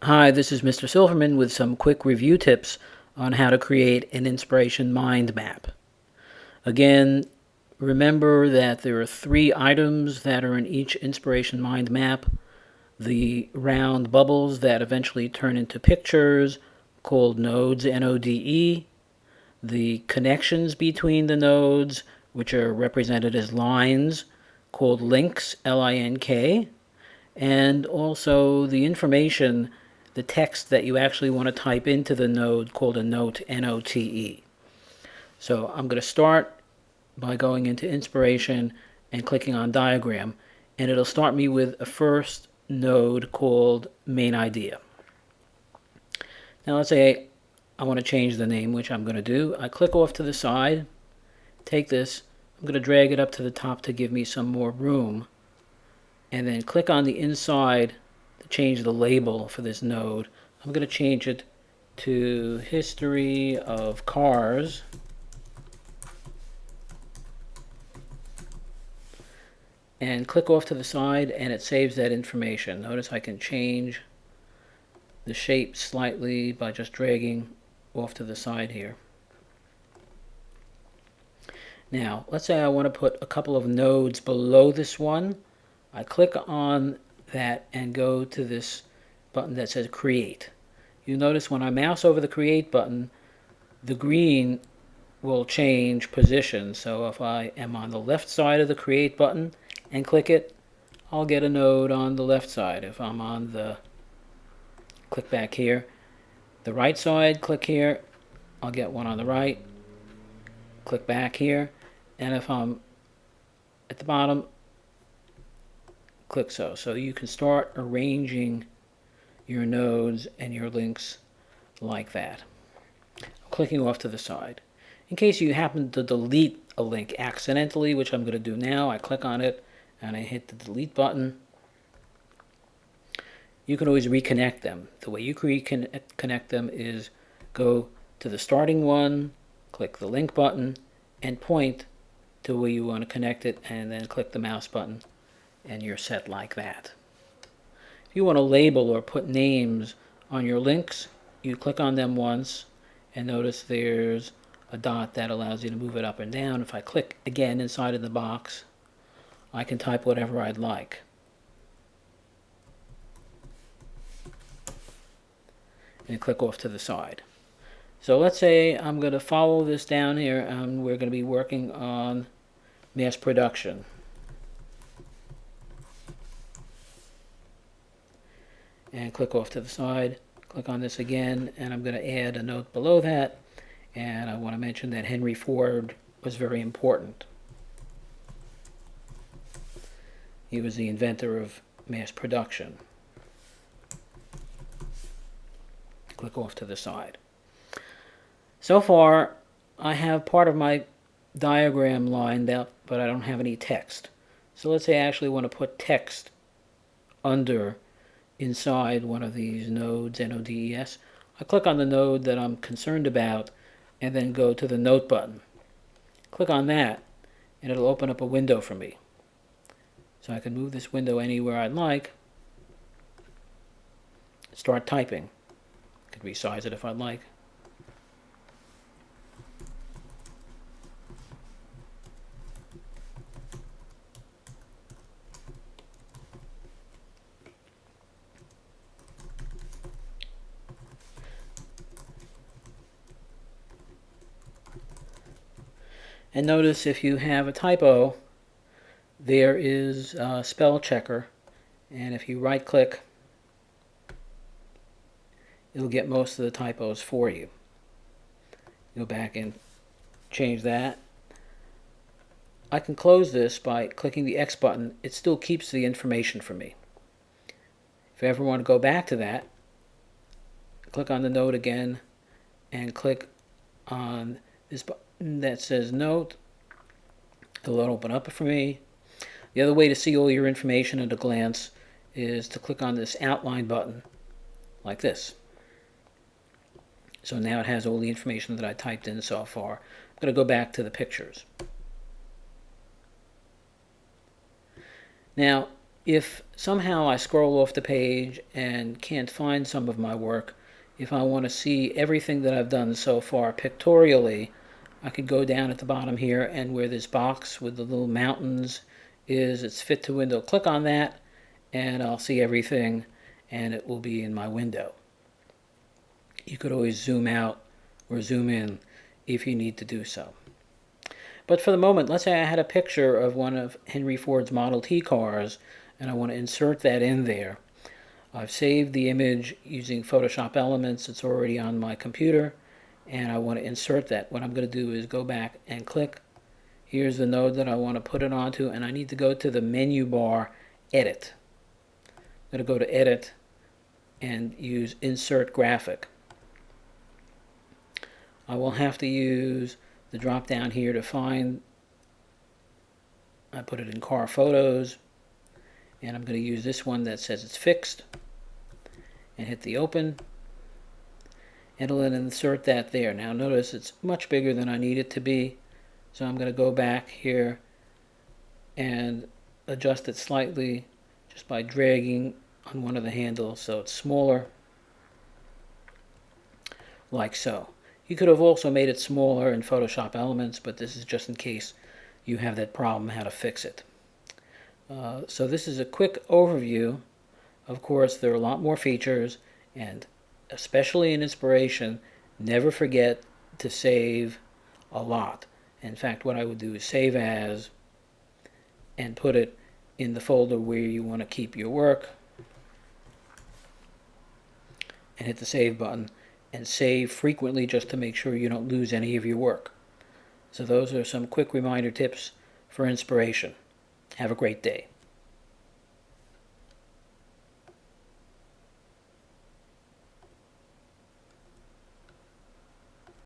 Hi, this is Mr. Silverman with some quick review tips on how to create an inspiration mind map. Again, remember that there are 3 items that are in each inspiration mind map. The round bubbles that eventually turn into pictures called nodes, N-O-D-E. The connections between the nodes, which are represented as lines, called links, L-I-N-K. And also the information, the text that you actually want to type into the node called a note, N-O-T-E. So I'm going to start by going into Inspiration and clicking on Diagram, and it'll start me with a first node called Main Idea. Now let's say I want to change the name, which I'm going to do. I click off to the side, take this, I'm going to drag it up to the top to give me some more room, and then click on the inside to change the label for this node. I'm going to change it to History of Cars. And click off to the side and it saves that information. Notice I can change the shape slightly by just dragging off to the side here. Now, let's say I want to put a couple of nodes below this one. I click on that and go to this button that says Create. You notice when I mouse over the Create button, the green will change position. So if I am on the left side of the Create button and click it, I'll get a node on the left side. If I'm on the, click back here, the right side, click here, I'll get one on the right, click back here, and if I'm at the bottom, click so. So you can start arranging your nodes and your links like that. Clicking off to the side. In case you happen to delete a link accidentally, which I'm going to do now, I click on it and I hit the delete button. You can always reconnect them. The way you reconnect them is go to the starting one, click the link button, and point to where you want to connect it, and then click the mouse button, and you're set like that. If you want to label or put names on your links, you click on them once, and notice there's a dot that allows you to move it up and down. If I click again inside of the box, I can type whatever I'd like. And click off to the side. So let's say I'm going to follow this down here and we're going to be working on mass production. And click off to the side, click on this again, and I'm going to add a note below that, and I want to mention that Henry Ford was very important. He was the inventor of mass production. Click off to the side. So far, I have part of my diagram lined up, but I don't have any text. So let's say I actually want to put text inside one of these nodes, N-O-D-E-S. I click on the node that I'm concerned about and then go to the note button. Click on that and it'll open up a window for me. So I can move this window anywhere I'd like. Start typing. I could resize it if I'd like. And notice if you have a typo, there is a spell checker, and if you right click, it'll get most of the typos for you. Go back and change that. I can close this by clicking the X button. It still keeps the information for me. If I ever want to go back to that, click on the note again and click on this button that says note. It'll open up for me. The other way to see all your information at a glance is to click on this outline button like this. So now it has all the information that I typed in so far. I'm going to go back to the pictures. Now, If somehow I scroll off the page and can't find some of my work, if I want to see everything that I've done so far pictorially, I could go down at the bottom here, and where this box with the little mountains is, it's fit to window. Click on that and I'll see everything, and it will be in my window. You could always zoom out or zoom in if you need to do so. But for the moment, let's say I had a picture of one of Henry Ford's Model T cars, and I want to insert that in there. I've saved the image using Photoshop Elements. It's already on my computer, and I want to insert that. What I'm going to do is go back and click. Here's the node that I want to put it onto, and I need to go to the menu bar, Edit. I'm going to go to Edit and use Insert Graphic. I will have to use the drop down here to find, I put it in Car Photos, and I'm going to use this one that says it's fixed, and hit the open, and it'll insert that there. Now notice it's much bigger than I need it to be, so I'm going to go back here and adjust it slightly just by dragging on one of the handles so it's smaller, like so. You could have also made it smaller in Photoshop Elements, but this is just in case you have that problem, how to fix it. So this is a quick overview. Of course, there are a lot more features, and especially in Inspiration, never forget to save a lot. In fact, what I would do is save as and put it in the folder where you want to keep your work, and hit the save button, and save frequently just to make sure you don't lose any of your work. So those are some quick reminder tips for Inspiration. Have a great day.